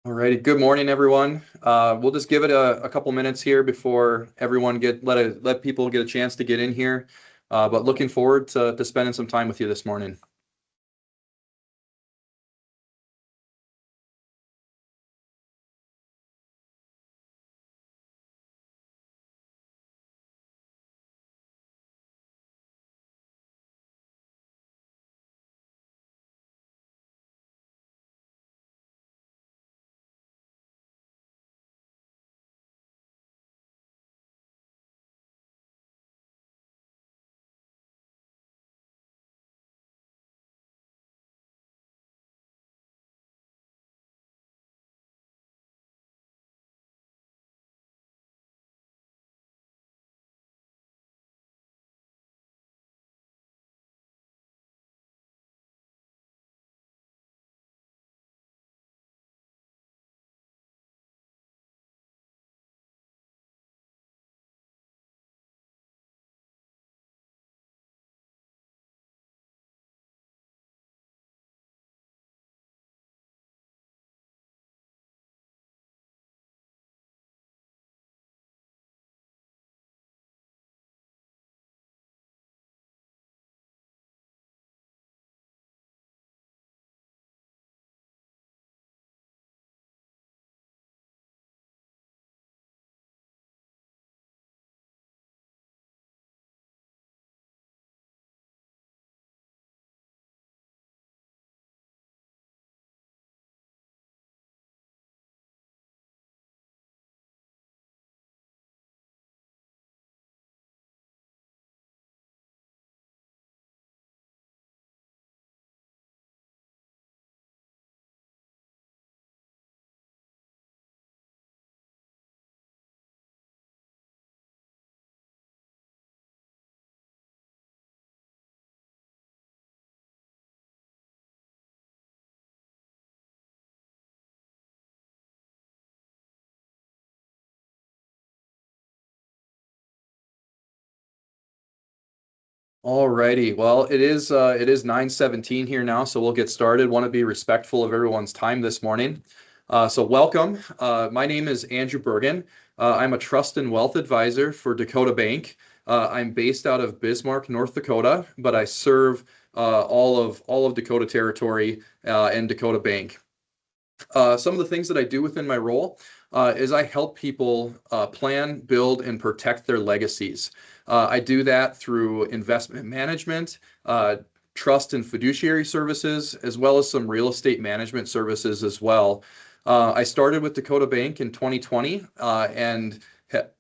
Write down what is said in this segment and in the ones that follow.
Alrighty, good morning, everyone. We'll just give it a couple minutes here before everyone let people get a chance to get in here. But looking forward to spending some time with you this morning. Alrighty, well, it is 9:17 here now, so we'll get started. Want to be respectful of everyone's time this morning. So welcome. My name is Andrew Bergen. I'm a trust and wealth advisor for Dakota Bank. I'm based out of Bismarck, North Dakota, but I serve all of Dakota Territory and Dakota Bank. Some of the things that I do within my role is I help people plan, build, and protect their legacies. I do that through investment management, trust and fiduciary services, as well as some real estate management services as well. I started with Dakota Bank in 2020 and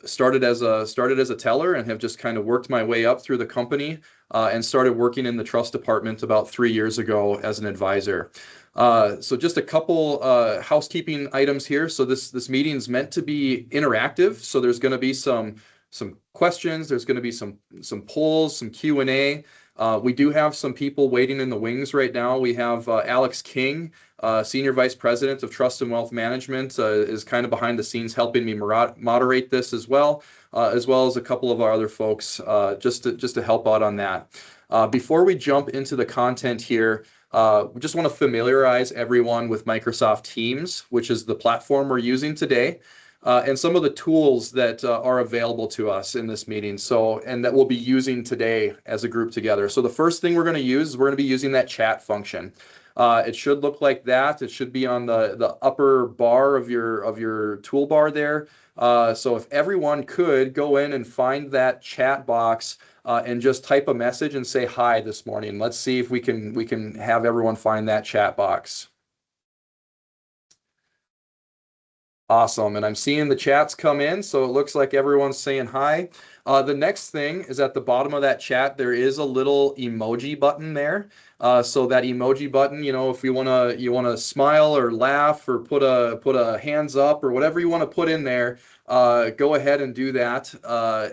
started as a teller and have just kind of worked my way up through the company and started working in the trust department about 3 years ago as an advisor. So just a couple housekeeping items here. So this meeting is meant to be interactive. So there's going to be some questions. There's going to be some polls, some Q&A. We do have some people waiting in the wings right now. We have Alex King, Senior Vice President of Trust and Wealth Management, is kind of behind the scenes helping me moderate this as well as a couple of our other folks just to help out on that. Before we jump into the content here, we just want to familiarize everyone with Microsoft Teams, which is the platform we're using today, and some of the tools that are available to us in this meeting. And that we'll be using today as a group together. So the first thing we're going to use is we're going to be using that chat function. It should look like that. It should be on the upper bar of your toolbar there. So if everyone could go in and find that chat box and just type a message and say hi this morning. Let's see if we can have everyone find that chat box. Awesome. And I'm seeing the chats come in, so it looks like everyone's saying hi. The next thing is at the bottom of that chat, there is a little emoji button there. So that emoji button, if you wanna smile or laugh or put a hands up or whatever you want to put in there, go ahead and do that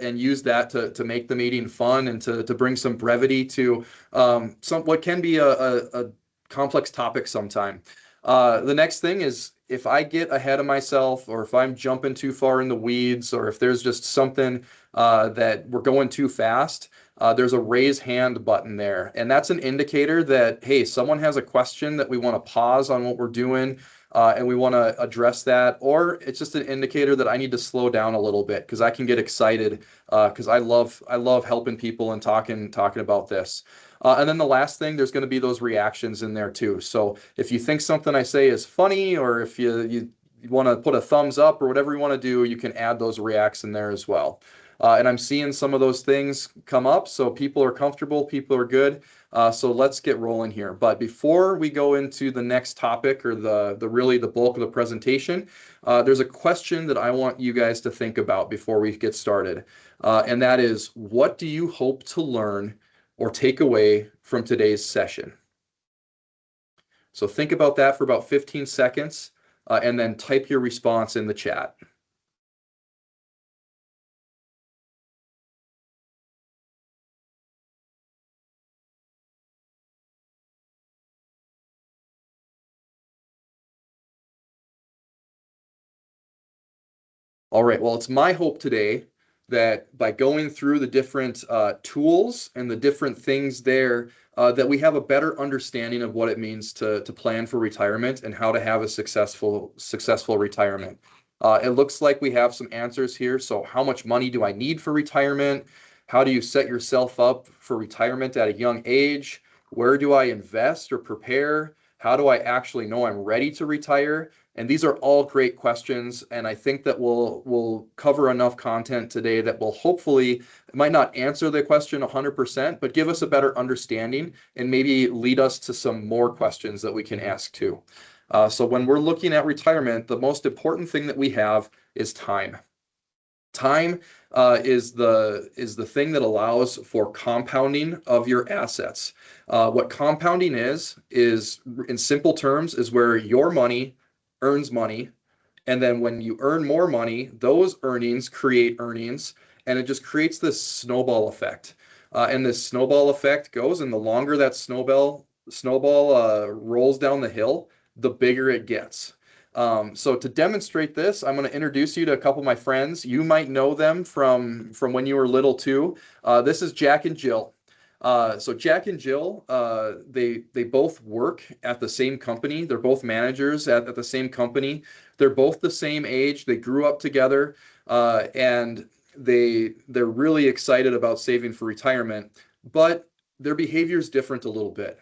and use that to make the meeting fun and to bring some brevity to what can be a complex topic sometime. The next thing is if I get ahead of myself or if I'm jumping too far in the weeds or if there's just something that we're going too fast, there's a raise hand button there. And that's an indicator that, hey, someone has a question that we want to pause on what we're doing, and we want to address that. Or it's just an indicator that I need to slow down a little bit because I can get excited because I love helping people and talking about this. And then the last thing, there's going to be those reactions in there too. So if you think something I say is funny, or if you want to put a thumbs up or whatever you want to do, you can add those reacts in there as well. And I'm seeing some of those things come up. So people are comfortable, people are good. So let's get rolling here. But before we go into the next topic or the really the bulk of the presentation, there's a question that I want you guys to think about before we get started. And that is, what do you hope to learn or take away from today's session? So think about that for about 15 seconds, and then type your response in the chat. All right, well, it's my hope today that by going through the different tools and the different things there, that we have a better understanding of what it means to plan for retirement and how to have a successful retirement. It looks like we have some answers here. So how much money do I need for retirement? How do you set yourself up for retirement at a young age? Where do I invest or prepare? How do I actually know I'm ready to retire? And these are all great questions, and I think that we'll cover enough content today that will hopefully, it might not answer the question 100%, but give us a better understanding and maybe lead us to some more questions that we can ask too. So when we're looking at retirement, the most important thing that we have is time. Time is the thing that allows for compounding of your assets. What compounding is in simple terms, is where your money earns money. And then when you earn more money, those earnings create earnings, and it just creates this snowball effect. And this snowball effect goes, and the longer that snowball rolls down the hill, the bigger it gets. So to demonstrate this, I'm going to introduce you to a couple of my friends. You might know them from when you were little too. This is Jack and Jill. So Jack and Jill, they both work at the same company. They're both managers at the same company. They're both the same age. They grew up together, and they're really excited about saving for retirement. But their behavior is different a little bit.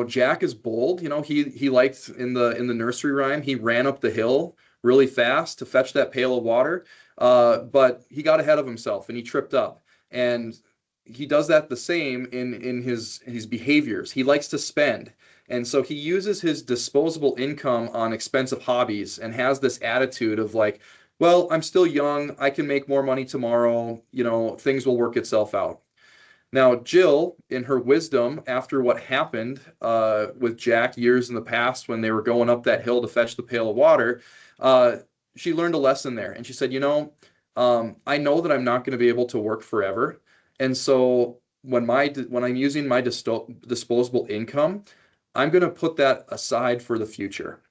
Jack is bold. He liked in the nursery rhyme. He ran up the hill really fast to fetch that pail of water, but he got ahead of himself and he tripped up. And he does that the same in his behaviors. He likes to spend. And so he uses his disposable income on expensive hobbies and has this attitude of like, well, I'm still young. I can make more money tomorrow. Things will work itself out. Now, Jill, in her wisdom, after what happened with Jack years in the past when they were going up that hill to fetch the pail of water, she learned a lesson there. And she said, I know that I'm not going to be able to work forever. And so when I'm using my disposable income, I'm going to put that aside for the future.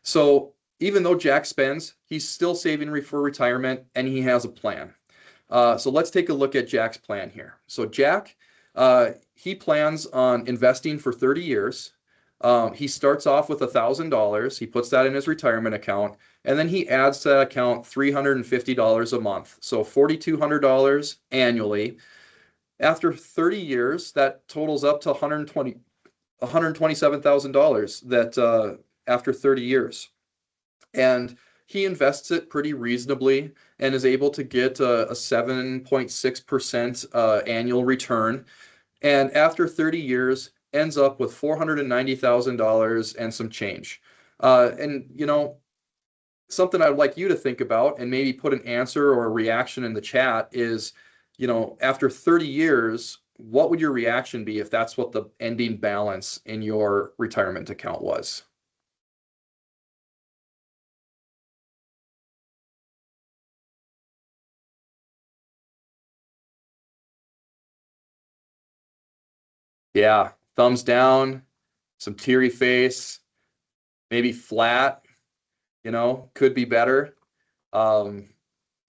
So even though Jack spends, he's still saving for retirement, and he has a plan. So let's take a look at Jack's plan here. So Jack, he plans on investing for 30 years. He starts off with $1,000. He puts that in his retirement account, and then he adds to that account $350 a month. So $4,200 annually. After 30 years, that totals up to $127,000 that after 30 years. And he invests it pretty reasonably and is able to get a 7.6% annual return. And after 30 years, ends up with $490,000 and some change. Something I'd like you to think about and maybe put an answer or a reaction in the chat is, after 30 years, what would your reaction be if that's what the ending balance in your retirement account was? Yeah, thumbs down, some teary face, maybe flat, could be better. It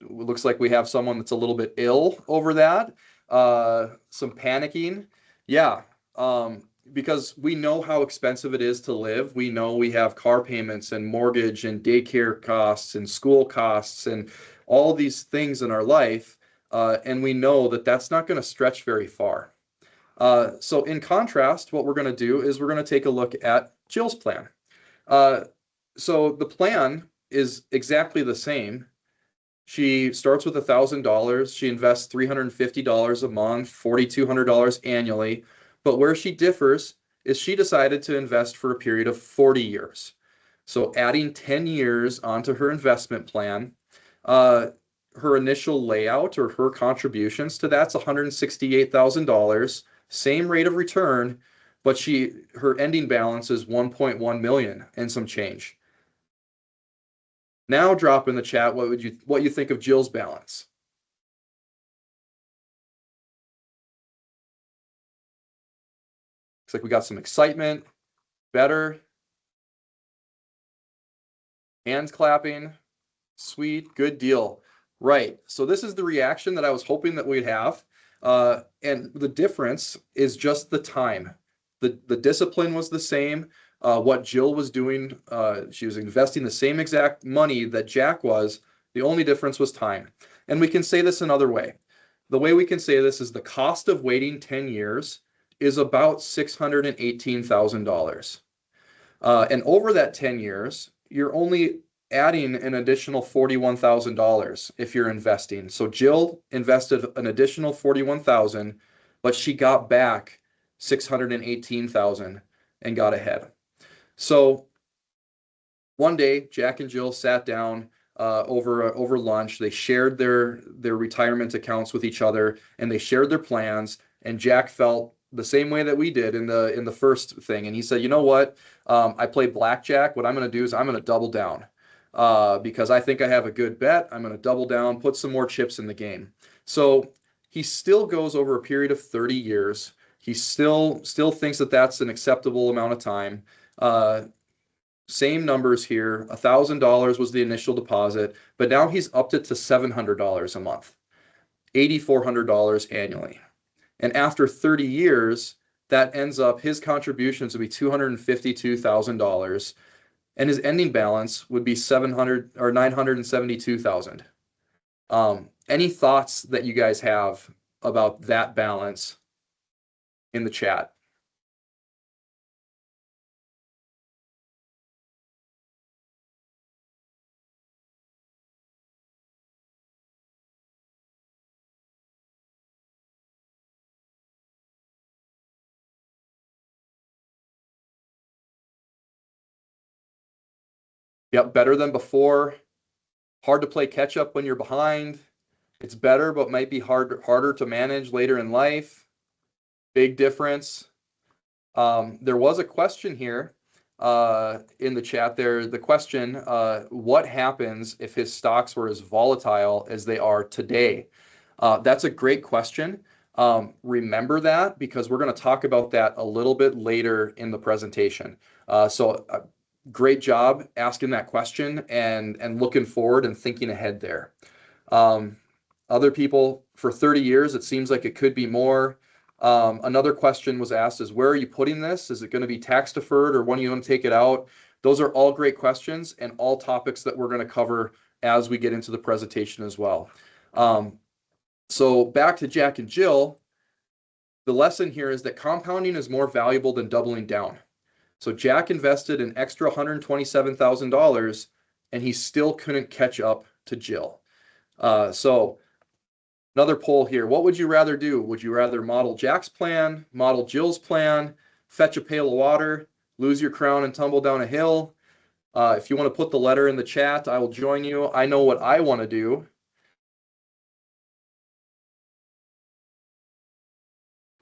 looks like we have someone that's a little bit ill over that. some panicking. Yeah, because we know how expensive it is to live. We know we have car payments and mortgage and daycare costs and school costs and all these things in our life. And we know that that's not going to stretch very far. So in contrast, what we're going to do is we're going to take a look at Jill's plan. Uh, so the plan is exactly the same. She starts with $1,000. She invests $350 a month, $4,200 annually. But where she differs is she decided to invest for a period of 40 years. So adding 10 years onto her investment plan, uh, her initial layout or her contributions to that's $168,000, same rate of return, but her ending balance is 1.1 million and some change. Now drop in the chat what you think of Jill's balance. Looks like we got some excitement, better, hands clapping, sweet, good deal. Right. So this is the reaction that I was hoping that we'd have. And the difference is just the time. The discipline was the same. What Jill was doing, she was investing the same exact money that Jack was. The only difference was time. And we can say this another way. The way we can say this is the cost of waiting 10 years is about $618,000. And over that 10 years, you're only adding an additional $41,000 if you're investing. So Jill invested an additional $41,000, but she got back $618,000 and got ahead. So one day, Jack and Jill sat down over lunch. They shared their retirement accounts with each other, and they shared their plans. And Jack felt the same way that we did in the first thing. And he said, you know what? I play blackjack. What I'm going to do is I'm going to double down because I think I have a good bet. I'm going to double down, put some more chips in the game. So he still goes over a period of 30 years. He still thinks that that's an acceptable amount of time. Same numbers here. $1,000 was the initial deposit, but now he's upped it to $700 a month, $8,400 annually. And after 30 years, that ends up his contributions would be $252,000, and his ending balance would be 700 or 972,000. Any thoughts that you guys have about that balance in the chat? Yep, better than before. Hard to play catch up when you're behind. It's better, but might be harder to manage later in life. Big difference. There was a question here in the chat there. The question, what happens if his stocks were as volatile as they are today? That's a great question. Remember that because we're going to talk about that a little bit later in the presentation. So great job asking that question and looking forward and thinking ahead there. Other people, for 30 years, it seems like it could be more. Another question was asked is, where are you putting this? Is it going to be tax deferred or when you want to take it out? Those are all great questions and all topics that we're going to cover as we get into the presentation as well. So back to Jack and Jill, the lesson here is that compounding is more valuable than doubling down. So Jack invested an extra $127,000 and he still couldn't catch up to Jill. So another poll here. What would you rather do? Would you rather model Jack's plan, model Jill's plan, fetch a pail of water, lose your crown and tumble down a hill? If you want to put the letter in the chat, I will join you. I know what I want to do.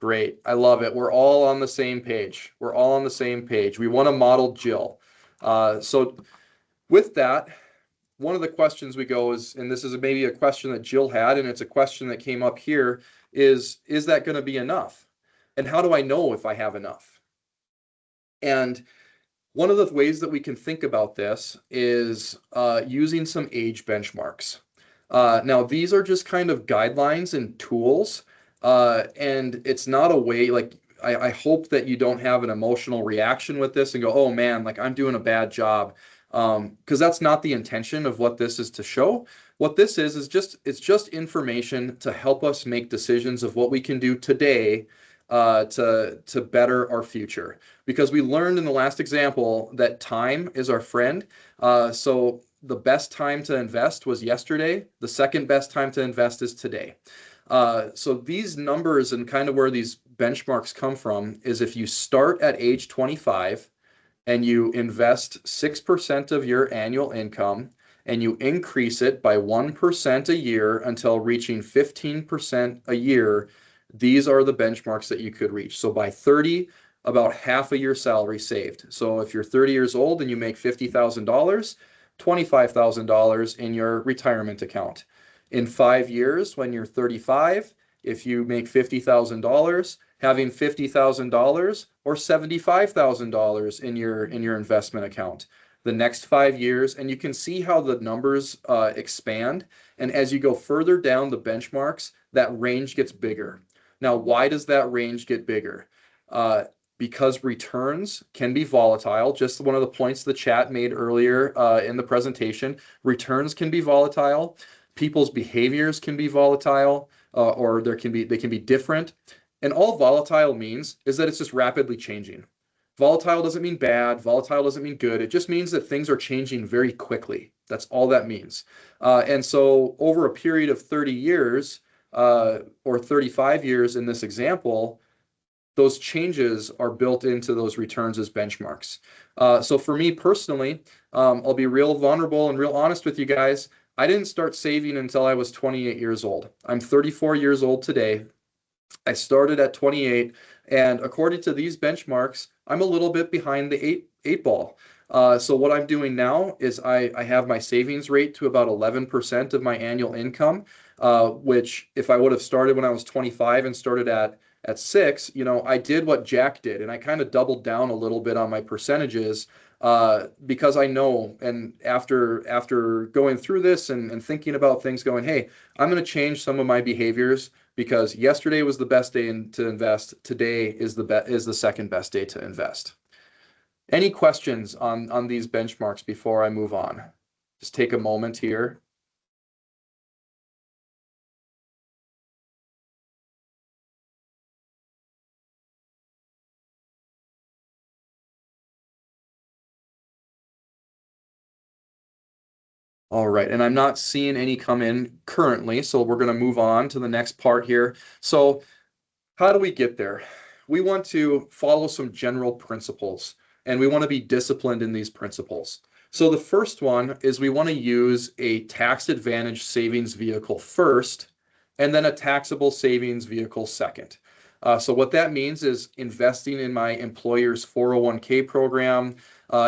Great. I love it. We're all on the same page. We're all on the same page. We want to model Jill. So with that, one of the questions we go is, and this is maybe a question that Jill had, and it's a question that came up here, is that going to be enough? And how do I know if I have enough? And one of the ways that we can think about this is using some age benchmarks. Now, these are just kind of guidelines and tools. And it's not a way like I hope that you don't have an emotional reaction with this and go, oh man, like I'm doing a bad job. Because that's not the intention of what this is to show. What this is just it's just information to help us make decisions of what we can do today to better our future. Because we learned in the last example that time is our friend. So the best time to invest was yesterday. The second best time to invest is today. So these numbers and kind of where these benchmarks come from is if you start at age 25 and you invest 6% of your annual income and you increase it by 1% a year until reaching 15% a year, these are the benchmarks that you could reach. So by 30, about half of your salary saved. So if you're 30 years old and you make $50,000, $25,000 in your retirement account. In 5 years, when you're 35, if you make $50,000, having $50,000 or $75,000 in your investment account. The next 5 years, and you can see how the numbers expand. And as you go further down the benchmarks, that range gets bigger. Now, why does that range get bigger? Because returns can be volatile. Just one of the points the chat made earlier in the presentation, returns can be volatile. People's behaviors can be volatile, or they can be different. And all volatile means is that it's just rapidly changing. Volatile doesn't mean bad. Volatile doesn't mean good. It just means that things are changing very quickly. That's all that means. And so over a period of 30 years or 35 years in this example, those changes are built into those returns as benchmarks. So for me personally, I'll be real vulnerable and real honest with you guys. I didn't start saving until I was 28 years old. I'm 34 years old today. I started at 28, and according to these benchmarks, I'm a little bit behind the eight ball. So what I'm doing now is I have my savings rate to about 11% of my annual income, which if I would have started when I was 25 and started at 6, I did what Jack did, and I kind of doubled down a little bit on my percentages because I know, and after going through this and thinking about things, going, hey, I'm going to change some of my behaviors because yesterday was the best day to invest. Today is the second best day to invest. Any questions on these benchmarks before I move on? Just take a moment here. All right, and I'm not seeing any come in currently, so we're going to move on to the next part here. So how do we get there? We want to follow some general principles, and we want to be disciplined in these principles. So the first one is we want to use a tax advantage savings vehicle first, and then a taxable savings vehicle second. So what that means is investing in my employer's 401k program,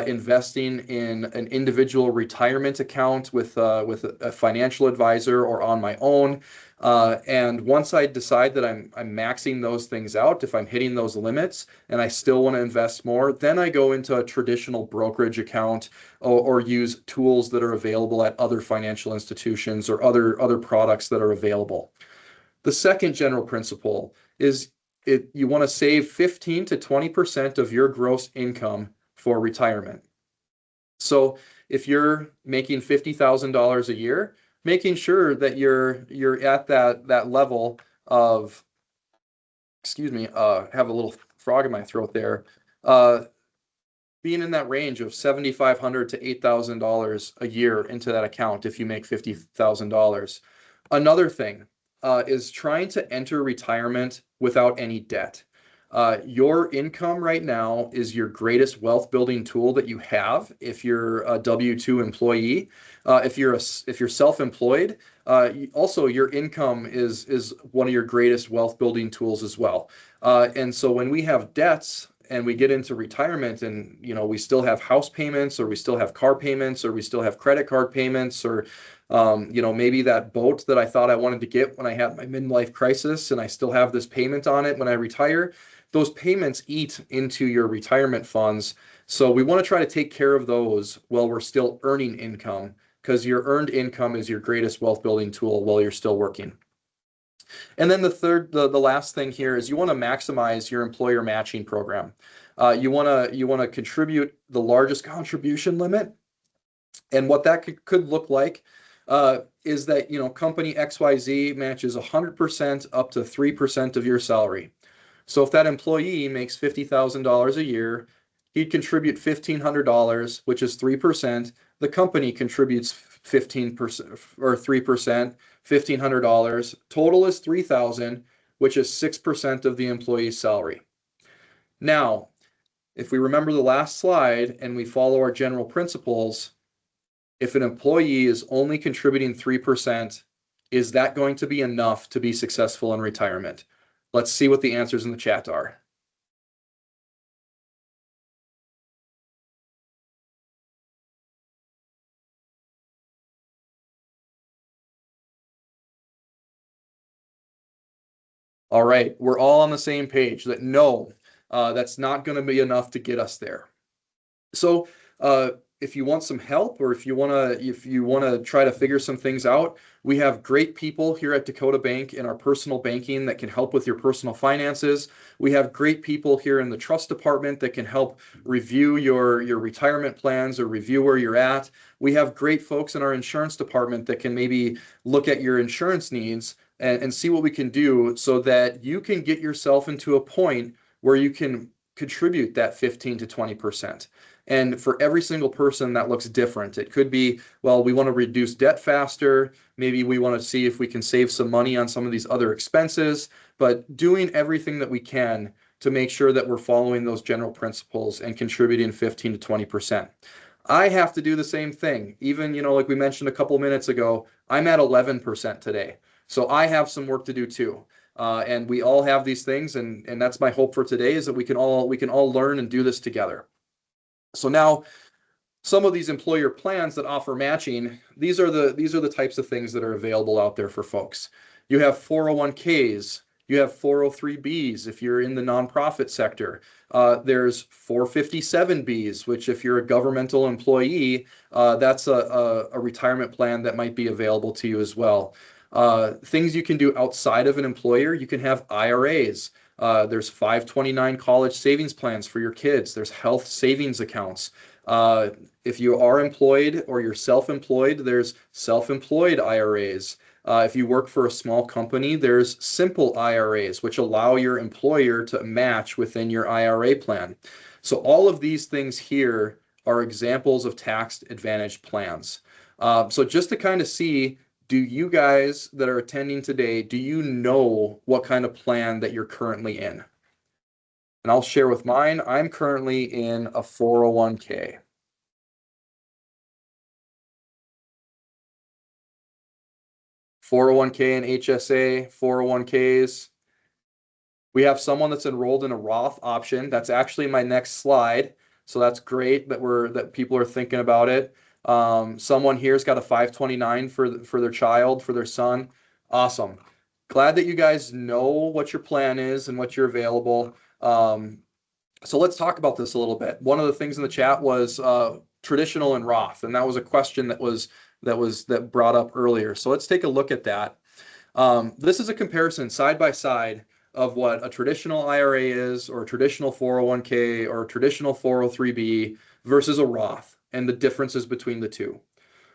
investing in an individual retirement account with a financial advisor or on my own. And once I decide that I'm maxing those things out, if I'm hitting those limits and I still want to invest more, then I go into a traditional brokerage account or use tools that are available at other financial institutions or other products that are available. The second general principle is you want to save 15 to 20% of your gross income for retirement. So if you're making $50,000 a year, making sure that you're at that level of, excuse me, have a little frog in my throat there, being in that range of $7,500 to $8,000 a year into that account if you make $50,000. Another thing is trying to enter retirement without any debt. Your income right now is your greatest wealth building tool that you have if you're a W-2 employee. If you're self-employed, also your income is one of your greatest wealth building tools as well. And so when we have debts and we get into retirement and we still have house payments or we still have car payments or we still have credit card payments or maybe that boat that I thought I wanted to get when I had my midlife crisis and I still have this payment on it when I retire, those payments eat into your retirement funds. So we want to try to take care of those while we're still earning income, because your earned income is your greatest wealth building tool while you're still working. And then the last thing here is you want to maximize your employer matching program. You want to contribute the largest contribution limit, and what that could look like is that company XYZ matches 100% up to 3% of your salary. So if that employee makes $50,000 a year, he'd contribute $1,500, which is 3%. The company contributes 15% or 3%, $1,500. Total is $3,000, which is 6% of the employee's salary. Now, if we remember the last slide and we follow our general principles, if an employee is only contributing 3%, is that going to be enough to be successful in retirement? Let's see what the answers in the chat are. All right, we're all on the same page that no, that's not going to be enough to get us there. So if you want some help, or if you want to try to figure some things out, we have great people here at Dakota Bank in our personal banking that can help with your personal finances. We have great people here in the trust department that can help review your retirement plans or review where you're at. We have great folks in our insurance department that can maybe look at your insurance needs and see what we can do so that you can get yourself into a point where you can contribute that 15 to 20%. And for every single person, that looks different. It could be, well, we want to reduce debt faster. Maybe we want to see if we can save some money on some of these other expenses, but doing everything that we can to make sure that we're following those general principles and contributing 15 to 20%. I have to do the same thing. Even, like we mentioned a couple minutes ago, I'm at 11% today. So I have some work to do too. And we all have these things, and that's my hope for today, is that we can all learn and do this together. So now, some of these employer plans that offer matching, these are the types of things that are available out there for folks. You have 401ks, you have 403bs if you're in the nonprofit sector. There's 457bs, which if you're a governmental employee, that's a retirement plan that might be available to you as well. Things you can do outside of an employer, you can have IRAs. There's 529 college savings plans for your kids. There's health savings accounts. If you are employed or you're self-employed, there's self-employed IRAs. If you work for a small company, there's simple IRAs, which allow your employer to match within your IRA plan. So all of these things here are examples of tax advantage plans. So just to kind of see, do you guys that are attending today, do you know what kind of plan that you're currently in? And I'll share with mine. I'm currently in a 401k. 401k and HSA, 401ks. We have someone that's enrolled in a Roth option. That's actually my next slide. So that's great that people are thinking about it. Someone here's got a 529 for their child, for their son. Awesome. Glad that you guys know what your plan is and what you're available. So let's talk about this a little bit. One of the things in the chat was traditional and Roth, and that was a question that brought up earlier. So let's take a look at that. This is a comparison side by side of what a traditional IRA is, or a traditional 401k, or a traditional 403b versus a Roth, and the differences between the two.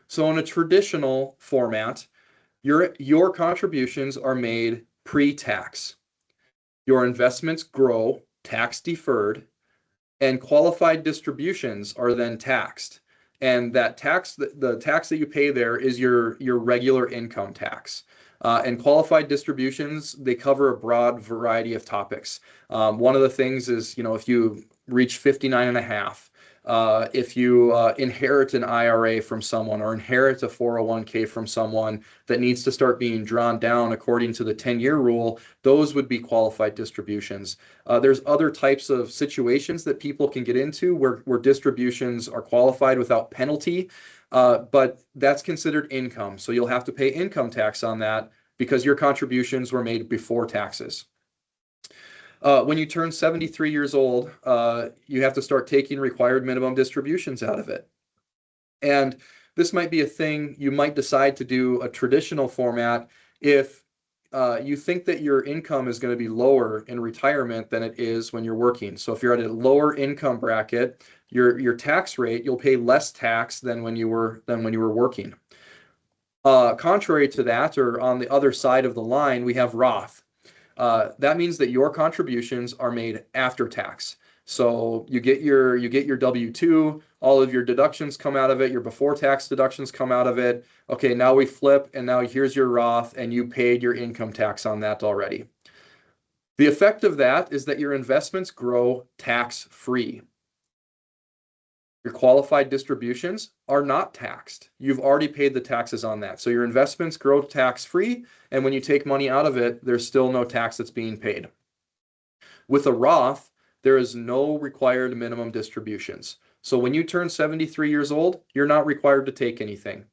So in a traditional format, your contributions are made pre-tax. Your investments grow tax deferred, and qualified distributions are then taxed. And that tax, the tax that you pay there is your regular income tax. And qualified distributions, they cover a broad variety of topics. One of the things is, if you reach 59 and a half, if you inherit an IRA from someone, or inherit a 401k from someone that needs to start being drawn down according to the 10-year rule, those would be qualified distributions. There's other types of situations that people can get into where distributions are qualified without penalty, but that's considered income. So you'll have to pay income tax on that because your contributions were made before taxes. When you turn 73 years old, you have to start taking required minimum distributions out of it. And this might be a thing you might decide to do a traditional format if you think that your income is going to be lower in retirement than it is when you're working. So if you're at a lower income bracket, your tax rate, you'll pay less tax than when you were working. Contrary to that, or on the other side of the line, we have Roth. That means that your contributions are made after tax. So you get your W-2, all of your deductions come out of it, your before tax deductions come out of it. Okay, now we flip, and now here's your Roth, and you paid your income tax on that already. The effect of that is that your investments grow tax-free. Your qualified distributions are not taxed. You've already paid the taxes on that. So your investments grow tax-free, and when you take money out of it, there's still no tax that's being paid. With a Roth, there is no required minimum distributions. So when you turn 73 years old, you're not required to take anything.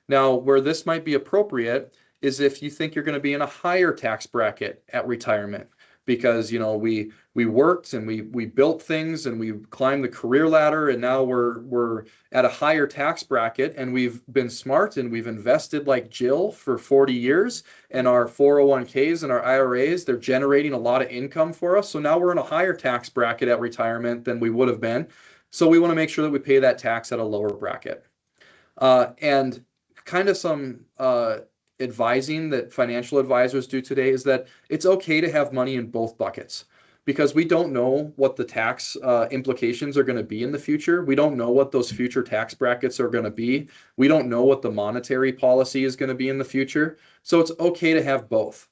Now, where this might be appropriate is if you think you're going to be in a higher tax bracket at retirement, because we worked and we built things and we climbed the career ladder, and now we're at a higher tax bracket, and we've been smart and we've invested like Jill for 40 years, and our 401ks and our IRAs, they're generating a lot of income for us. So now we're in a higher tax bracket at retirement than we would have been. So we want to make sure that we pay that tax at a lower bracket. And kind of some advising that financial advisors do today is that it's okay to have money in both buckets, because we don't know what the tax implications are going to be in the future. We don't know what those future tax brackets are going to be. We don't know what the monetary policy is going to be in the future. So it's okay to have both.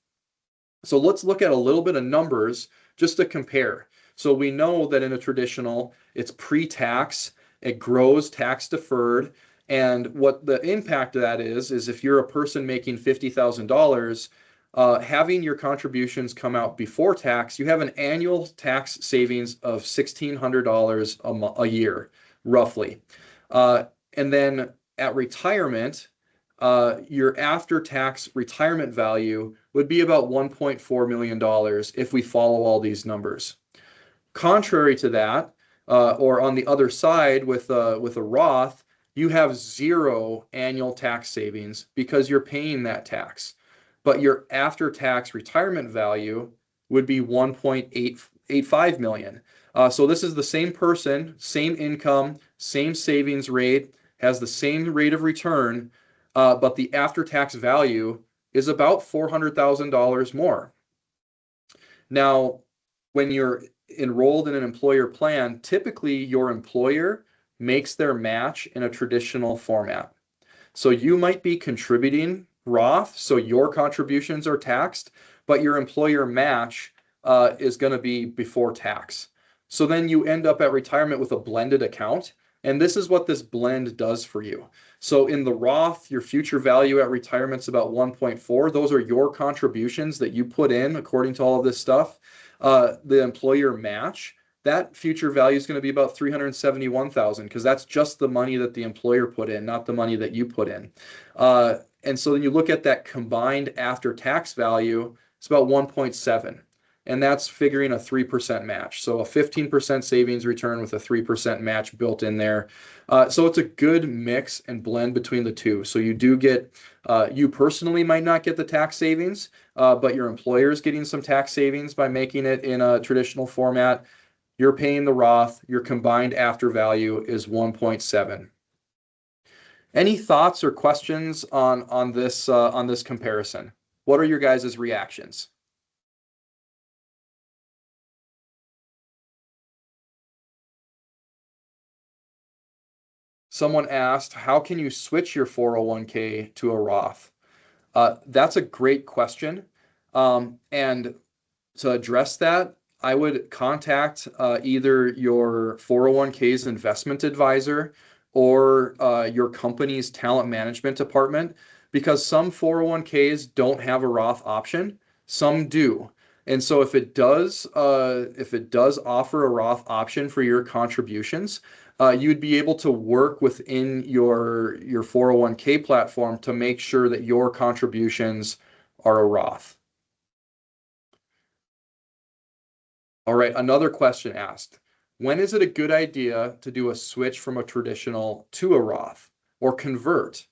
So let's look at a little bit of numbers just to compare. So we know that in a traditional, it's pre-tax, it grows tax deferred. And what the impact of that is if you're a person making $50,000, having your contributions come out before tax, you have an annual tax savings of $1,600 a year, roughly. And then at retirement, your after-tax retirement value would be about $1.4 million if we follow all these numbers. Contrary to that, or on the other side with a Roth, you have zero annual tax savings because you're paying that tax. But your after-tax retirement value would be 1.885 million. So this is the same person, same income, same savings rate, has the same rate of return, but the after-tax value is about $400,000 more. Now, when you're enrolled in an employer plan, typically your employer makes their match in a traditional format. So you might be contributing Roth, so your contributions are taxed, but your employer match is going to be before tax. So then you end up at retirement with a blended account. And this is what this blend does for you. So in the Roth, your future value at retirement is about 1.4. Those are your contributions that you put in according to all of this stuff. The employer match, that future value is going to be about $371,000, because that's just the money that the employer put in, not the money that you put in. And so then you look at that combined after-tax value, it's about 1.7. And that's figuring a 3% match. So a 15% savings return with a 3% match built in there. So it's a good mix and blend between the two. So you do get, you personally might not get the tax savings, but your employer is getting some tax savings by making it in a traditional format. You're paying the Roth, your combined after value is 1.7. Any thoughts or questions on this comparison? What are your guys' reactions? Someone asked, how can you switch your 401k to a Roth? That's a great question. And to address that, I would contact either your 401k's investment advisor or your company's talent management department, because some 401k's don't have a Roth option, some do. And so if it does offer a Roth option for your contributions, you'd be able to work within your 401k platform to make sure that your contributions are a Roth. All right, another question asked, when is it a good idea to do a switch from a traditional to a Roth or convert?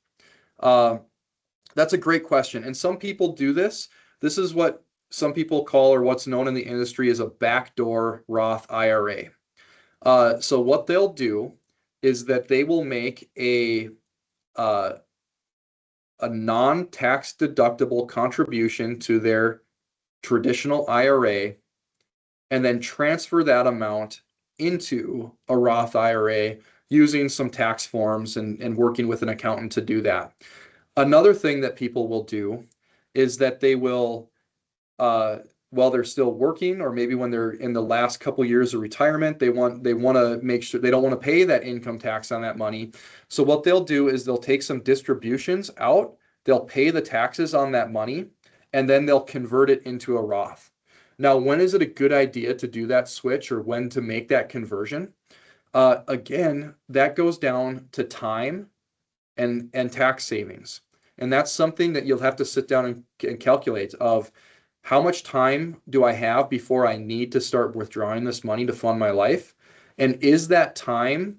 That's a great question. And some people do this This is what some people call, or what's known in the industry as a backdoor Roth IRA. So what they'll do is that they will make uh, a non-tax deductible contribution to their traditional IRA and then transfer that amount into a Roth IRA using some tax forms and working with an accountant to do that. Another thing that people will do is that they will, while they're still working, or maybe when they're in the last couple years of retirement, they want to make sure they don't want to pay that income tax on that money. So what they'll do is they'll take some distributions out, they'll pay the taxes on that money, and then they'll convert it into a Roth. Now, when is it a good idea to do that switch, or when to make that conversion? Again, that goes down to time and tax savings. And that's something that you'll have to sit down and calculate of how much time do I have before I need to start withdrawing this money to fund my life? And is that time,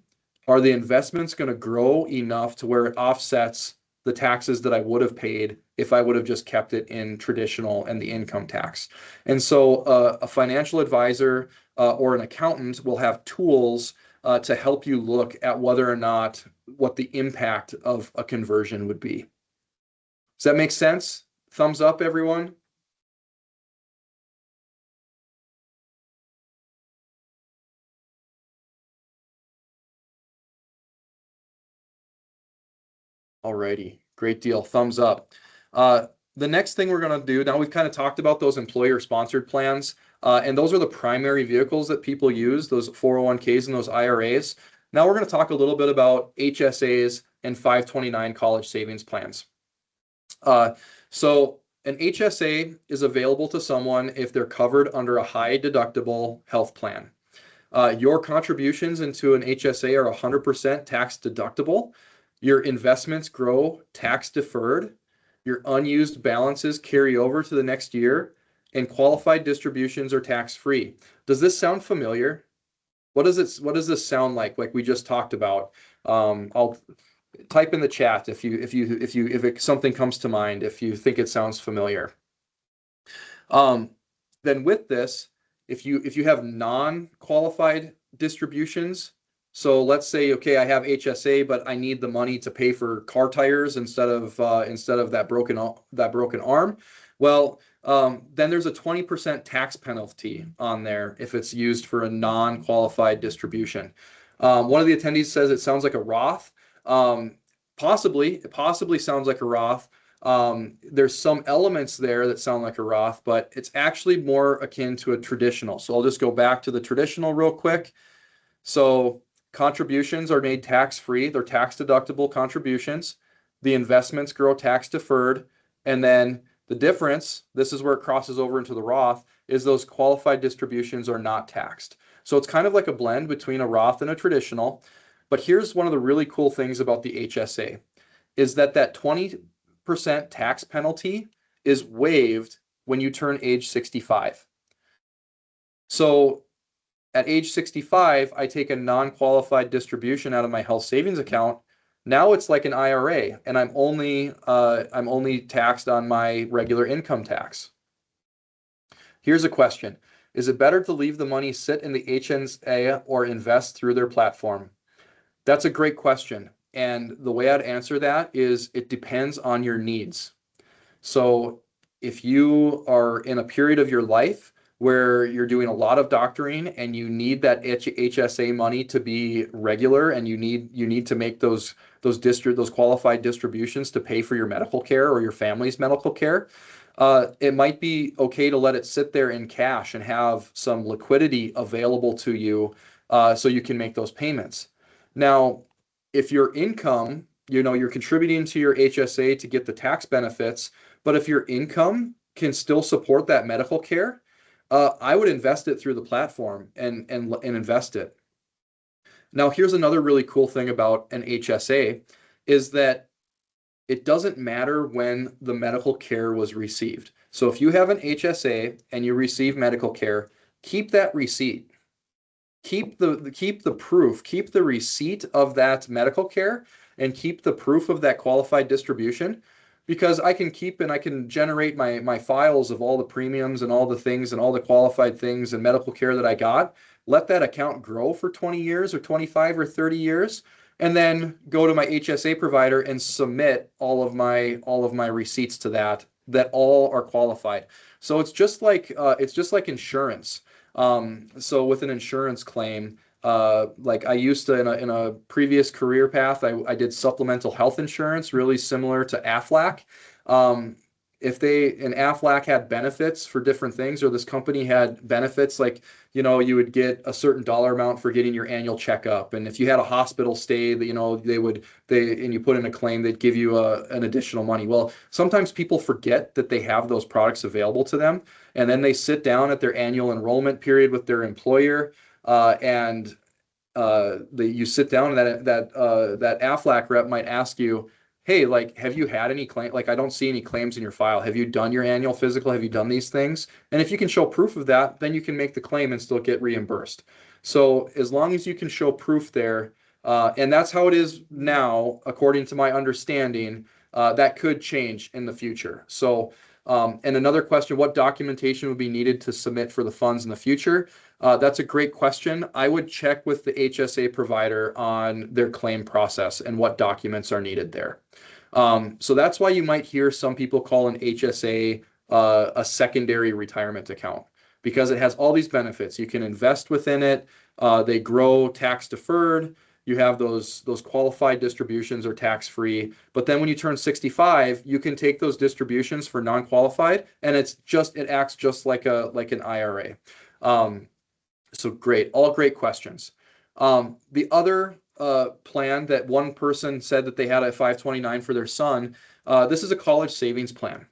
are the investments going to grow enough to where it offsets the taxes that I would have paid if I would have just kept it in traditional and the income tax? And so a financial advisor or an accountant will have tools to help you look at whether or not what the impact of a conversion would be. Does that make sense? Thumbs up, everyone. Alrighty, great deal. Thumbs up. The next thing we're going to do, now we've kind of talked about those employer-sponsored plans, and those are the primary vehicles that people use, those 401ks and those IRAs. Now we're going to talk a little bit about HSAs and 529 college savings plans. So an HSA is available to someone if they're covered under a high deductible health plan. Your contributions into an HSA are 100% tax deductible. Your investments grow tax deferred. Your unused balances carry over to the next year, and qualified distributions are tax free. Does this sound familiar? What does this sound like we just talked about? I'll type in the chat if something comes to mind, if you think it sounds familiar. Then with this, if you have non-qualified distributions, so let's say, okay, I have HSA, but I need the money to pay for car tires instead of that broken arm. Well, then there's a 20% tax penalty on there if it's used for a non-qualified distribution. One of the attendees says it sounds like a Roth. Possibly, it possibly sounds like a Roth. There's some elements there that sound like a Roth, but it's actually more akin to a traditional. So I'll just go back to the traditional real quick. So contributions are made tax-free. They're tax-deductible contributions. The investments grow tax-deferred. And then the difference, this is where it crosses over into the Roth, is those qualified distributions are not taxed. So it's kind of like a blend between a Roth and a traditional. But here's one of the really cool things about the HSA, is that 20% tax penalty is waived when you turn age 65. So at age 65, I take a non-qualified distribution out of my health savings account. Now it's like an IRA, and I'm only taxed on my regular income tax. Here's a question. Is it better to leave the money sit in the HSA or invest through their platform? That's a great question. And the way I'd answer that is it depends on your needs. So if you are in a period of your life where you're doing a lot of doctoring and you need that HSA money to be regular, and you need to make those qualified distributions to pay for your medical care or your family's medical care, it might be okay to let it sit there in cash and have some liquidity available to you, so you can make those payments. Now, if your income, you're contributing to your HSA to get the tax benefits, but if your income can still support that medical care, I would invest it through the platform and invest it. Now, here's another really cool thing about an HSA is that it doesn't matter when the medical care was received. So if you have an HSA and you receive medical care, keep that receipt. Keep the proof, keep the receipt of that medical care, and keep the proof of that qualified distribution. because I can keep and I can generate my files of all the premiums and all the things and all the qualified things and medical care that I got. Let that account grow for 20 years or 25 or 30 years, and then go to my HSA provider and submit all of my receipts to that all are qualified. So it's just like insurance. So with an insurance claim, like I used to in a previous career path, I did supplemental health insurance, really similar to Aflac. Um, if an Aflac had benefits for different things, or this company had benefits, like, you would get a certain dollar amount for getting your annual checkup. And if you had a hospital stay that, and you put in a claim, they'd give you an additional money. Well, sometimes people forget that they have those products available to them. And then they sit down at their annual enrollment period with their employer, and you sit down, and that Aflac rep might ask you, "Hey, like, have you had any claim? Like, I don't see any claims in your file. Have you done your annual physical? Have you done these things?" And if you can show proof of that, then you can make the claim and still get reimbursed. So as long as you can show proof there, and that's how it is now, according to my understanding. That could change in the future. So, and another question: what documentation would be needed to submit for the funds in the future? That's a great question. I would check with the HSA provider on their claim process and what documents are needed there. So that's why you might hear some people call an HSA a secondary retirement account, because it has all these benefits. You can invest within it. They grow tax deferred. You have those qualified distributions are tax free. But then when you turn 65, you can take those distributions for non-qualified, and it acts just like an IRA. So great, all great questions. The other plan that one person said that they had at 529 for their son, this is a college savings plan.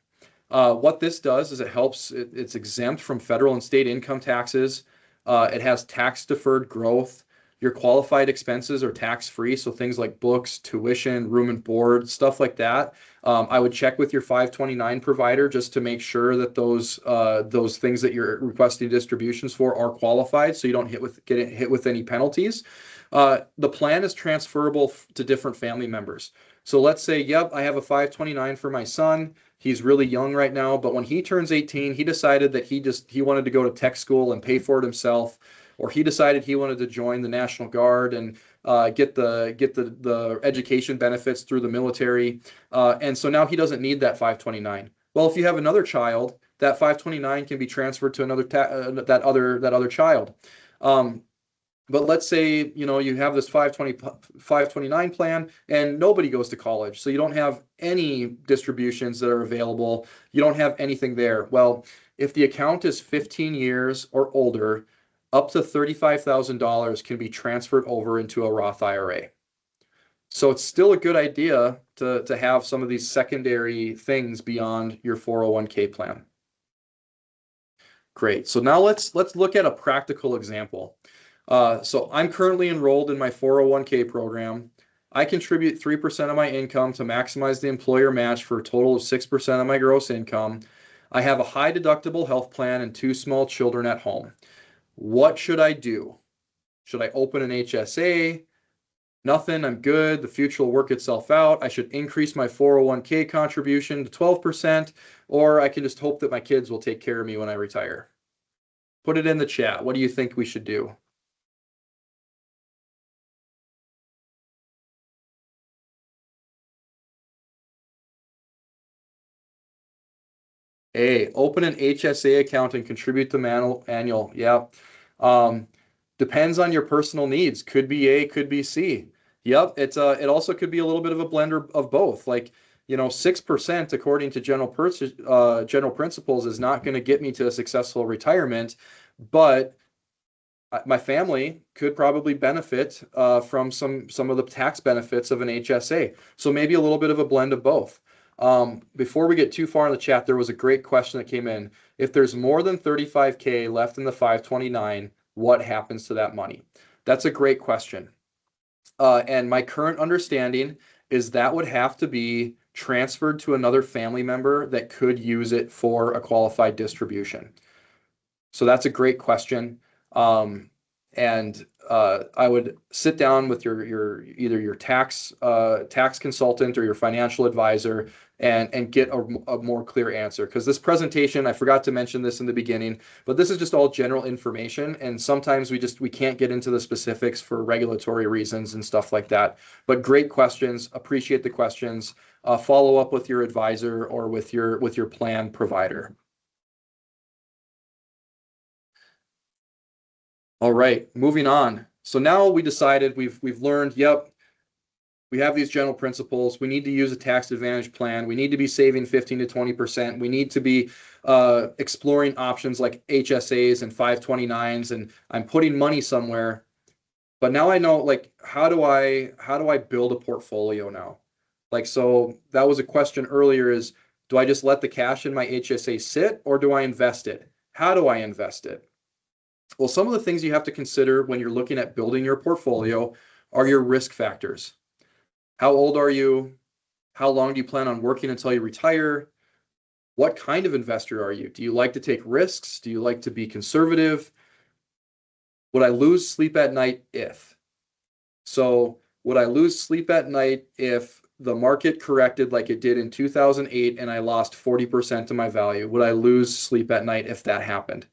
What this does is it's exempt from federal and state income taxes. It has tax deferred growth. Your qualified expenses are tax free. So things like books, tuition, room and board, stuff like that. I would check with your 529 provider just to make sure that those things that you're requesting distributions for are qualified, so you don't get hit with any penalties. The plan is transferable to different family members. So let's say, yep, I have a 529 for my son. He's really young right now, but when he turns 18, he decided that he wanted to go to tech school and pay for it himself, or he decided he wanted to join the National Guard and get the education benefits through the military, and so now he doesn't need that 529. Well, if you have another child, that 529 can be transferred to that other child. But let's say, you have this 529 plan and nobody goes to college. So you don't have any distributions that are available. You don't have anything there. Well, if the account is 15 years or older, up to $35,000 can be transferred over into a Roth IRA. So it's still a good idea to have some of these secondary things beyond your 401k plan. Great. So now let's look at a practical example. So I'm currently enrolled in my 401k program. I contribute 3% of my income to maximize the employer match for a total of 6% of my gross income. I have a high deductible health plan and 2 small children at home. What should I do? Should I open an HSA? Nothing, I'm good. The future will work itself out. I should increase my 401k contribution to 12%, or I can just hope that my kids will take care of me when I retire. Put it in the chat. What do you think we should do? A, open an HSA account and contribute to annual. Yeah. Depends on your personal needs. Could be A, could be C. Yep. It also could be a little bit of a blender of both. Like, 6% according to general principles is not going to get me to a successful retirement, but my family could probably benefit from some of the tax benefits of an HSA. So maybe a little bit of a blend of both. Before we get too far in the chat, there was a great question that came in. If there's more than 35K left in the 529, what happens to that money? That's a great question. And my current understanding is that would have to be transferred to another family member that could use it for a qualified distribution. So that's a great question. And I would sit down with your either your tax consultant or your financial advisor and get a more clear answer. Because this presentation, I forgot to mention this in the beginning, but this is just all general information, and sometimes we can't get into the specifics for regulatory reasons and stuff like that. But great questions, appreciate the questions. Follow up with your advisor or with your plan provider. All right, moving on. So now we decided we've learned, yep, we have these general principles. We need to use a tax advantage plan. We need to be saving 15 to 20%. We need to be exploring options like HSAs and 529s, and I'm putting money somewhere. But now I know, like, how do I build a portfolio now? Like, so that was a question earlier, is do I just let the cash in my HSA sit, or do I invest it? How do I invest it? Well, some of the things you have to consider when you're looking at building your portfolio are your risk factors. How old are you? How long do you plan on working until you retire? What kind of investor are you? Do you like to take risks? Do you like to be conservative? Would I lose sleep at night if? So would I lose sleep at night if the market corrected like it did in 2008 and I lost 40% of my value? Would I lose sleep at night if that happened?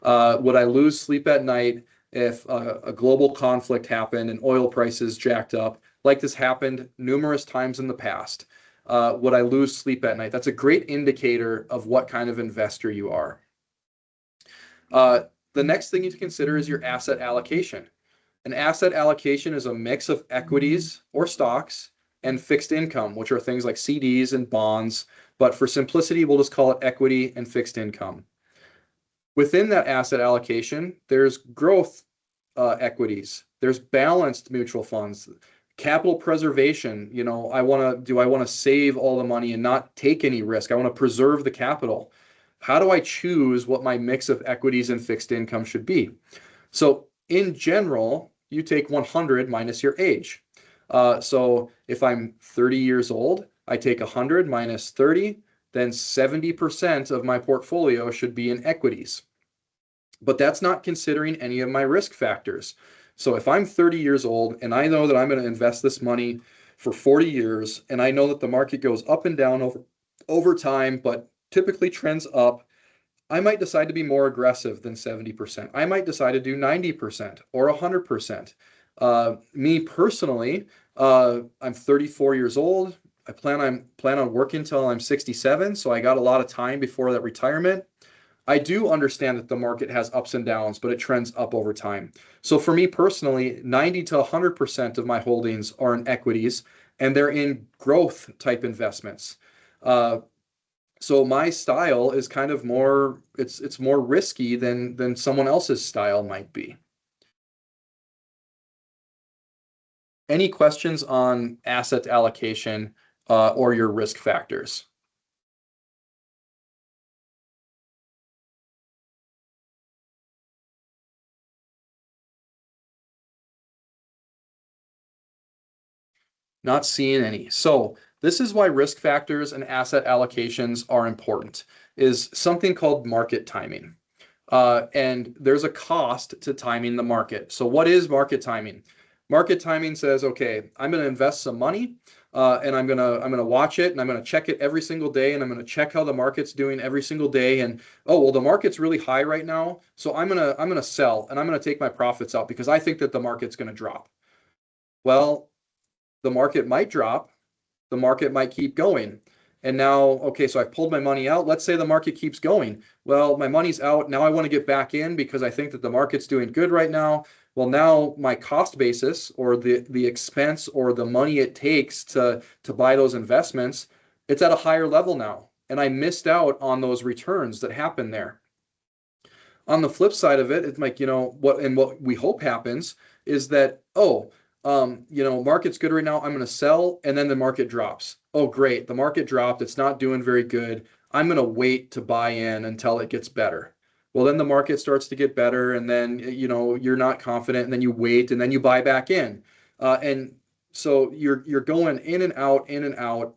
Would I lose sleep at night if a global conflict happened and oil prices jacked up, like this happened numerous times in the past? Would I lose sleep at night? That's a great indicator of what kind of investor you are. The next thing you need to consider is your asset allocation. An asset allocation is a mix of equities or stocks and fixed income, which are things like CDs and bonds. But for simplicity, we'll just call it equity and fixed income. Within that asset allocation, there's growth equities, there's balanced mutual funds, capital preservation. You know, do I want to save all the money and not take any risk? I want to preserve the capital. How do I choose what my mix of equities and fixed income should be? So in general, you take 100 minus your age. So if I'm 30 years old, I take 100 minus 30, then 70% of my portfolio should be in equities. But that's not considering any of my risk factors. So if I'm 30 years old and I know that I'm going to invest this money for 40 years, and I know that the market goes up and down over time, but typically trends up, I might decide to be more aggressive than 70%. I might decide to do 90% or 100%. Me personally, I'm 34 years old. I plan on working until I'm 67, so I got a lot of time before that retirement. I do understand that the market has ups and downs, but it trends up over time. So for me personally, 90 to 100% of my holdings are in equities, and they're in growth type investments. So my style is kind of more, it's more risky than someone else's style might be. Any questions on asset allocation or your risk factors? Not seeing any. So this is why risk factors and asset allocations are important, is something called market timing. And there's a cost to timing the market. So what is market timing? Market timing says, okay, I'm going to invest some money, and I'm gonna watch it, and I'm gonna check it every single day, and I'm gonna check how the market's doing every single day. And oh well, the market's really high right now, so I'm gonna sell, and I'm gonna take my profits out because I think that the market's gonna drop. Well, the market might drop, the market might keep going. And now, okay, so I've pulled my money out. Let's say the market keeps going. Well, my money's out. Now I want to get back in because I think that the market's doing good right now. Well, now my cost basis or the expense or the money it takes to buy those investments, it's at a higher level now. And I missed out on those returns that happen there. On the flip side of it, it's like, what we hope happens is that, market's good right now. I'm going to sell, and then the market drops. Oh, great. The market dropped. It's not doing very good. I'm going to wait to buy in until it gets better. Well, then the market starts to get better, and then, you're not confident, and then you wait, and then you buy back in. And so you're going in and out, in and out.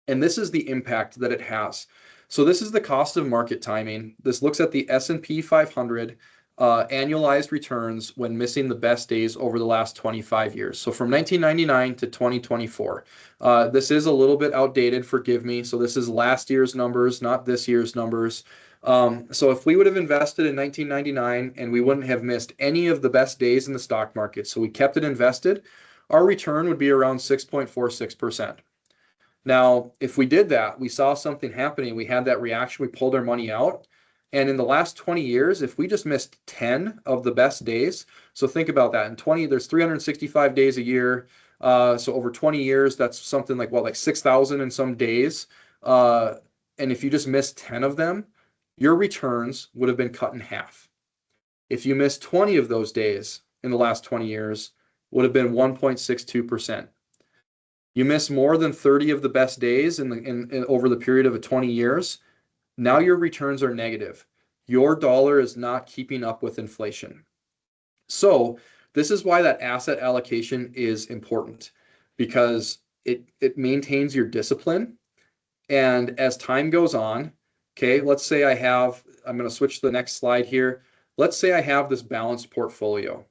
And this is the impact that it has. So this is the cost of market timing. This looks at the S&P 500. annualized returns when missing the best days over the last 25 years. So from 1999 to 2024. This is a little bit outdated, forgive me. So this is last year's numbers, not this year's numbers. So if we would have invested in 1999 and we wouldn't have missed any of the best days in the stock market, so we kept it invested, our return would be around 6.46%. Now, if we did that, we saw something happening, we had that reaction, we pulled our money out. And in the last 20 years, if we just missed 10 of the best days, so think about that. In 20, there's 365 days a year. So over 20 years, that's something like, what, like 6,000 in some days. And if you just missed 10 of them, your returns would have been cut in half. If you missed 20 of those days in the last 20 years, would have been 1.62%. You miss more than 30 of the best days over the period of 20 years, now your returns are negative. Your dollar is not keeping up with inflation. So this is why that asset allocation is important, because it maintains your discipline. And as time goes on, okay, let's say I'm going to switch to the next slide here. Let's say I have this balanced portfolio.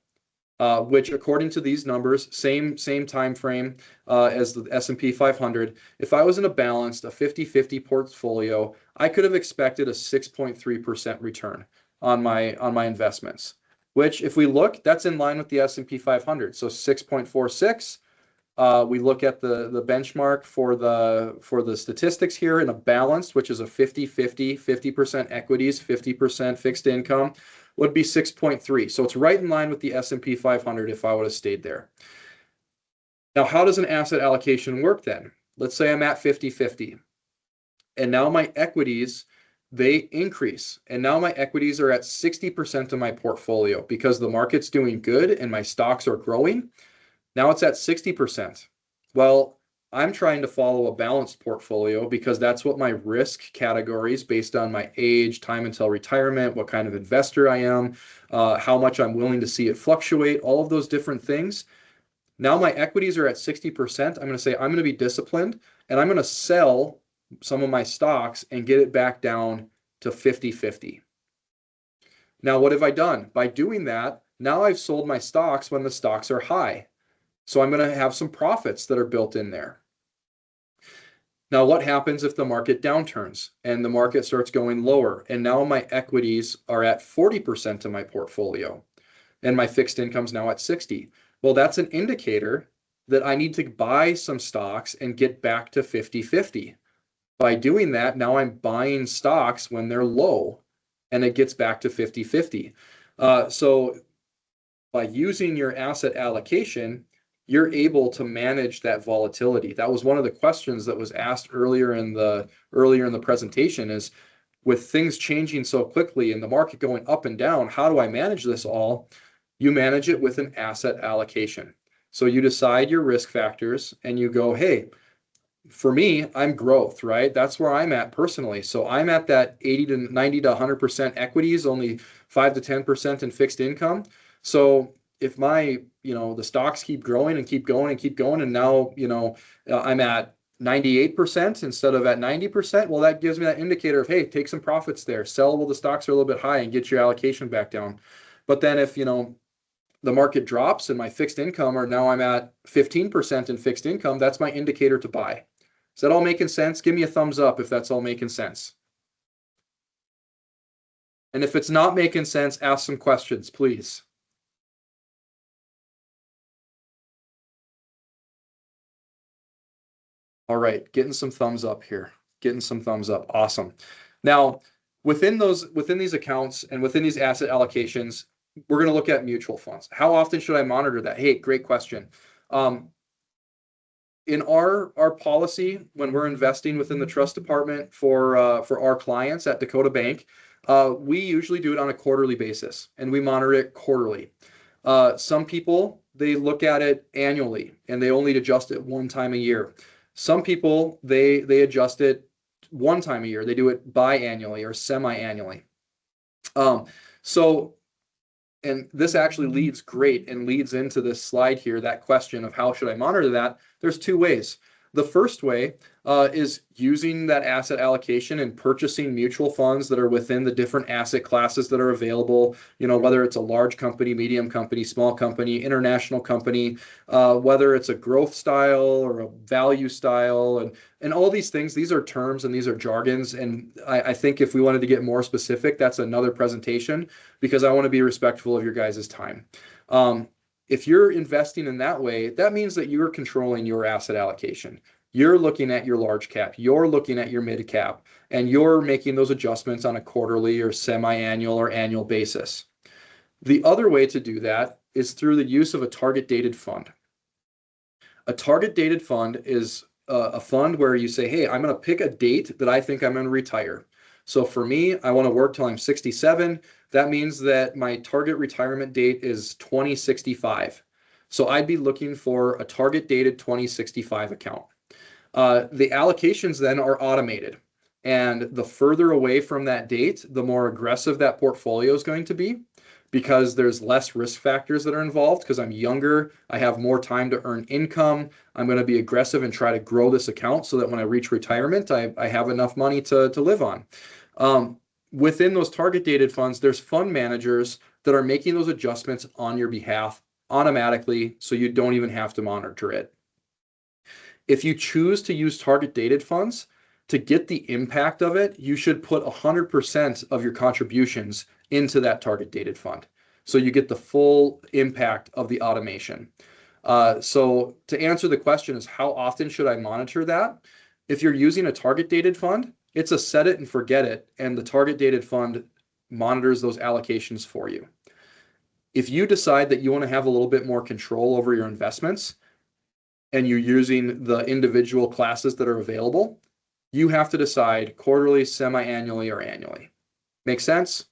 Which according to these numbers, same time frame as the S&P 500, if I was in a 50-50 portfolio, I could have expected a 6.3% return on my investments, which if we look, that's in line with the S&P 500. So 6.46. We look at the benchmark for the statistics here in a balanced, which is a 50-50, 50% equities, 50% fixed income, would be 6.3. So it's right in line with the S&P 500 if I would have stayed there. Now, how does an asset allocation work then? Let's say I'm at 50-50. And now my equities, they increase. And now my equities are at 60% of my portfolio because the market's doing good and my stocks are growing. Now it's at 60%. Well, I'm trying to follow a balanced portfolio because that's what my risk categories based on my age, time until retirement, what kind of investor I am, how much I'm willing to see it fluctuate, all of those different things. Now my equities are at 60%. I'm going to say I'm going to be disciplined and I'm going to sell some of my stocks and get it back down to 50-50. Now, what have I done? By doing that, now I've sold my stocks when the stocks are high. So I'm going to have some profits that are built in there. Now, what happens if the market downturns and the market starts going lower? And now my equities are at 40% of my portfolio and my fixed income is now at 60. Well, that's an indicator that I need to buy some stocks and get back to 50-50. By doing that, now I'm buying stocks when they're low and it gets back to 50-50. So by using your asset allocation, you're able to manage that volatility. That was one of the questions that was asked earlier in the presentation is, with things changing so quickly and the market going up and down, how do I manage this all? You manage it with an asset allocation. So you decide your risk factors and you go, hey, for me, I'm growth, right? That's where I'm at personally. So I'm at that 80 to 90 to 100% equities, only 5 to 10% in fixed income. So if the stocks keep growing and keep going and keep going, and now, I'm at 98% instead of at 90%, well, that gives me that indicator of, hey, take some profits there, sell while the stocks are a little bit high and get your allocation back down. But then if, the market drops and my fixed income, or now I'm at 15% in fixed income, that's my indicator to buy. Is that all making sense? Give me a thumbs up if that's all making sense. And if it's not making sense, ask some questions, please. All right, getting some thumbs up here. Getting some thumbs up. Awesome. Now, within these accounts and within these asset allocations, we're going to look at mutual funds. How often should I monitor that? Hey, great question. In our policy, when we're investing within the trust department for our clients at Dakota Bank, we usually do it on a quarterly basis, and we monitor it quarterly. Some people, they look at it annually, and they only adjust it one time a year. Some people, they adjust it one time a year. They do it biannually or semi-annually. And this actually leads into this slide here, that question of how should I monitor that? There's two ways. The first way is using that asset allocation and purchasing mutual funds that are within the different asset classes that are available, whether it's a large company, medium company, small company, international company, whether it's a growth style or a value style, and all these things. These are terms and these are jargons. And I think if we wanted to get more specific, that's another presentation, because I want to be respectful of your guys' time. If you're investing in that way, that means that you're controlling your asset allocation. You're looking at your large cap, you're looking at your mid cap, and you're making those adjustments on a quarterly or semi-annual or annual basis. The other way to do that is through the use of a target dated fund. A target dated fund is a fund where you say, hey, I'm going to pick a date that I think I'm going to retire. So for me, I want to work till I'm 67. That means that my target retirement date is 2065. So I'd be looking for a target dated 2065 account. The allocations then are automated. And the further away from that date, the more aggressive that portfolio is going to be, because there's less risk factors that are involved, because I'm younger, I have more time to earn income. I'm going to be aggressive and try to grow this account so that when I reach retirement, I have enough money to live on. Within those target dated funds, there's fund managers that are making those adjustments on your behalf automatically, so you don't even have to monitor it. If you choose to use target dated funds, to get the impact of it, you should put 100% of your contributions into that target dated fund, so you get the full impact of the automation. So to answer the question is, how often should I monitor that? If you're using a target dated fund, it's a set it and forget it, and the target dated fund monitors those allocations for you. If you decide that you want to have a little bit more control over your investments and you're using the individual classes that are available, you have to decide quarterly, semi-annually, or annually. Make sense?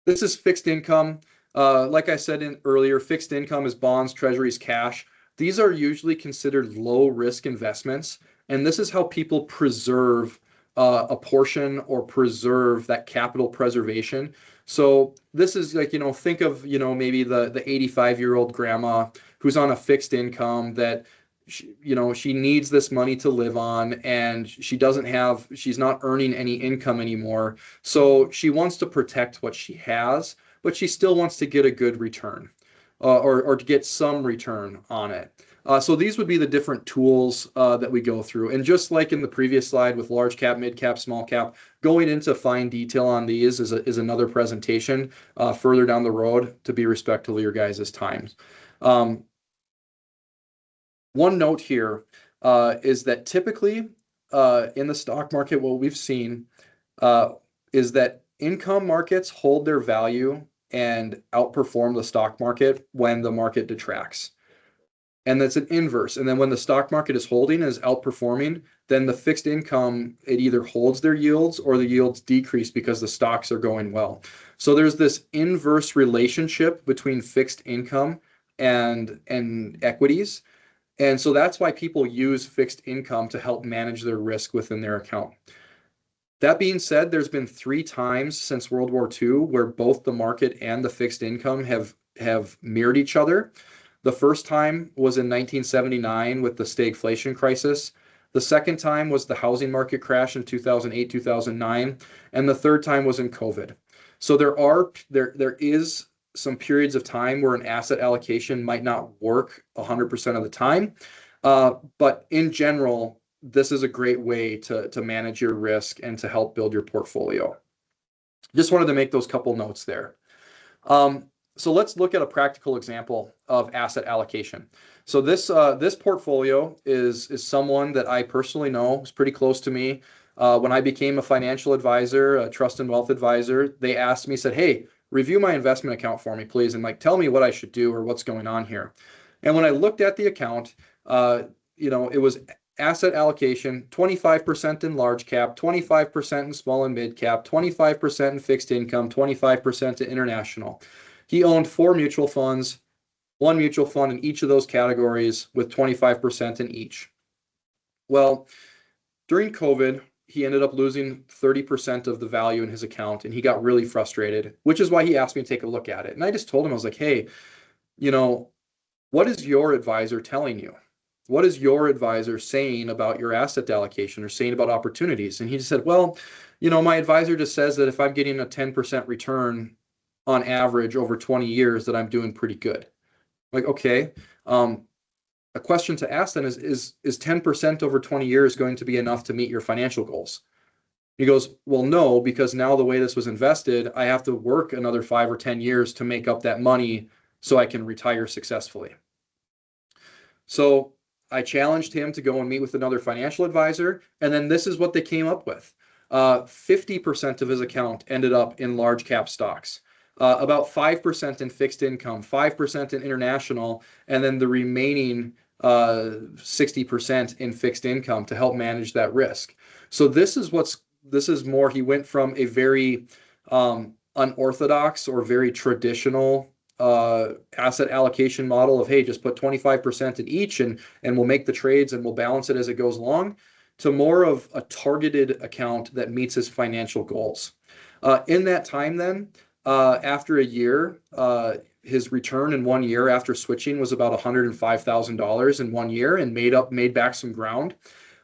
This is fixed income. Like I said earlier, fixed income is bonds, treasuries, cash. These are usually considered low risk investments, and this is how people preserve a portion or preserve that capital preservation. So this is like, think of, maybe the 85-year-old grandma who's on a fixed income that she needs this money to live on, and she's not earning any income anymore. So she wants to protect what she has, but she still wants to get a good return. Or to get some return on it. So these would be the different tools that we go through. And just like in the previous slide with large cap, mid cap, small cap, going into fine detail on these is another presentation further down the road, to be respectful of your guys' time. One note here is that typically in the stock market, what we've seen is that income markets hold their value and outperform the stock market when the market detracts. And that's an inverse. And then when the stock market is holding, is outperforming, then the fixed income, it either holds their yields or the yields decrease because the stocks are going well. So there's this inverse relationship between fixed income and equities. And so that's why people use fixed income to help manage their risk within their account. That being said, there's been 3 times since World War II where both the market and the fixed income have mirrored each other. The first time was in 1979 with the stagflation crisis. The second time was the housing market crash in 2008, 2009. And the third time was in COVID. So there is some periods of time where an asset allocation might not work 100% of the time. But in general, this is a great way to manage your risk and to help build your portfolio. Just wanted to make those couple notes there. So let's look at a practical example of asset allocation. So this portfolio is someone that I personally know, is pretty close to me. When I became a financial advisor, a trust and wealth advisor, they asked me, said, hey, review my investment account for me, please, and tell me what I should do or what's going on here. And when I looked at the account, it was asset allocation, 25% in large cap, 25% in small and mid cap, 25% in fixed income, 25% in international. He owned 4 mutual funds, 1 mutual fund in each of those categories with 25% in each. Well, during COVID, he ended up losing 30% of the value in his account, and he got really frustrated, which is why he asked me to take a look at it. And I just told him, I was like, hey, What is your advisor telling you? What is your advisor saying about your asset allocation or saying about opportunities? And he just said, well, my advisor just says that if I'm getting a 10% return on average over 20 years, that I'm doing pretty good. Like, okay. A question to ask then is 10% over 20 years going to be enough to meet your financial goals? He goes, well, no, because now the way this was invested, I have to work another 5 or 10 years to make up that money so I can retire successfully. So I challenged him to go and meet with another financial advisor. And then this is what they came up with. 50% of his account ended up in large cap stocks, about 5% in fixed income, 5% in international, and then the remaining 60% in fixed income to help manage that risk. So this is more, he went from a very unorthodox or very traditional asset allocation model of, hey, just put 25% in each and we'll make the trades and we'll balance it as it goes along, to more of a targeted account that meets his financial goals. In that time then, after a year, his return in 1 year after switching was about $105,000 in 1 year and made back some ground.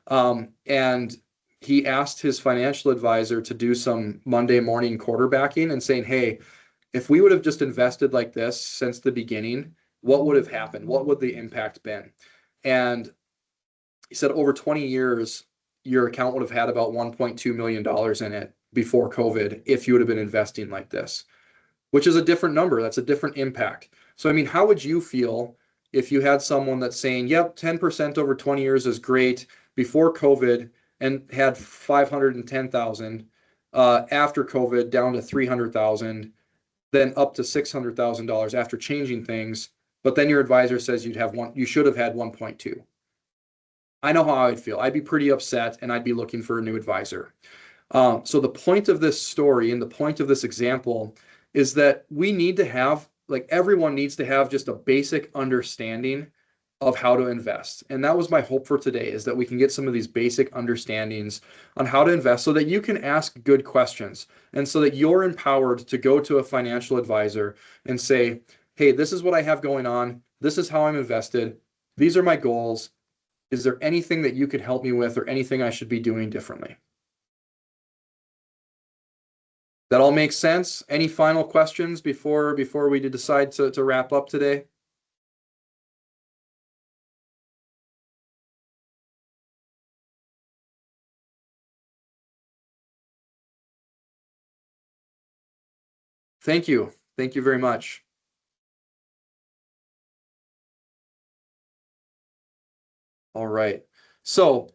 And he asked his financial advisor to do some Monday morning quarterbacking and saying, hey, if we would have just invested like this since the beginning, what would have happened? What would the impact been? And he said over 20 years, your account would have had about $1.2 million in it before COVID if you would have been investing like this, which is a different number. That's a different impact. So, I mean, how would you feel if you had someone that's saying, yep, 10% over 20 years is great before COVID and had 510,000, after COVID down to 300,000, then up to $600,000 after changing things, but then your advisor says you should have had 1.2. I know how I'd feel. I'd be pretty upset and I'd be looking for a new advisor. So the point of this story and the point of this example is that we need to have, like, everyone needs to have just a basic understanding of how to invest. And that was my hope for today, is that we can get some of these basic understandings on how to invest so that you can ask good questions and so that you're empowered to go to a financial advisor and say, hey, this is what I have going on. This is how I'm invested. These are my goals. Is there anything that you could help me with or anything I should be doing differently? That all makes sense? Any final questions before we decide to wrap up today? Thank you. Thank you very much. All right. So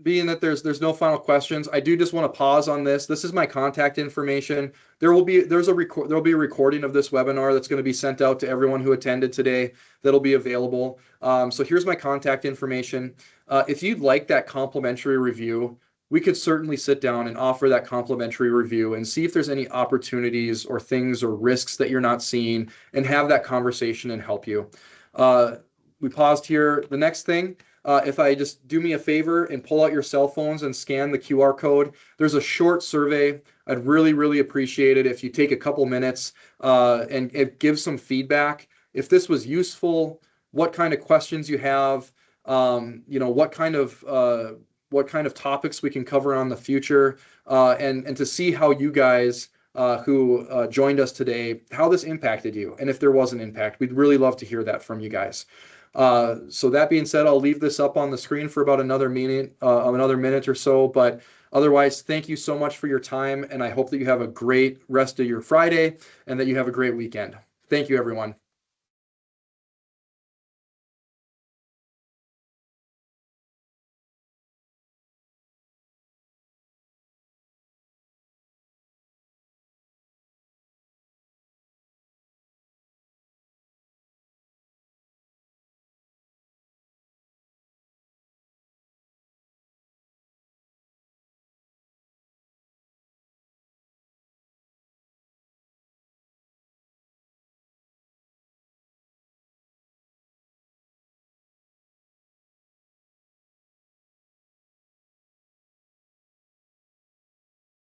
being that there's no final questions, I do just want to pause on this. This is my contact information. There'll be a recording of this webinar that's going to be sent out to everyone who attended today. That'll be available. So here's my contact information. If you'd like that complimentary review, we could certainly sit down and offer that complimentary review and see if there's any opportunities or things or risks that you're not seeing and have that conversation and help you. We paused here. The next thing, if I just do me a favor and pull out your cell phones and scan the QR code, there's a short survey. I'd really, really appreciate it if you take a couple minutes and give some feedback. If this was useful, what kind of questions you have, what kind of topics we can cover on the future, and to see how you guys who joined us today, how this impacted you. And if there was an impact, we'd really love to hear that from you guys. So that being said, I'll leave this up on the screen for about another minute or so. But otherwise, thank you so much for your time. And I hope that you have a great rest of your Friday and that you have a great weekend. Thank you, everyone.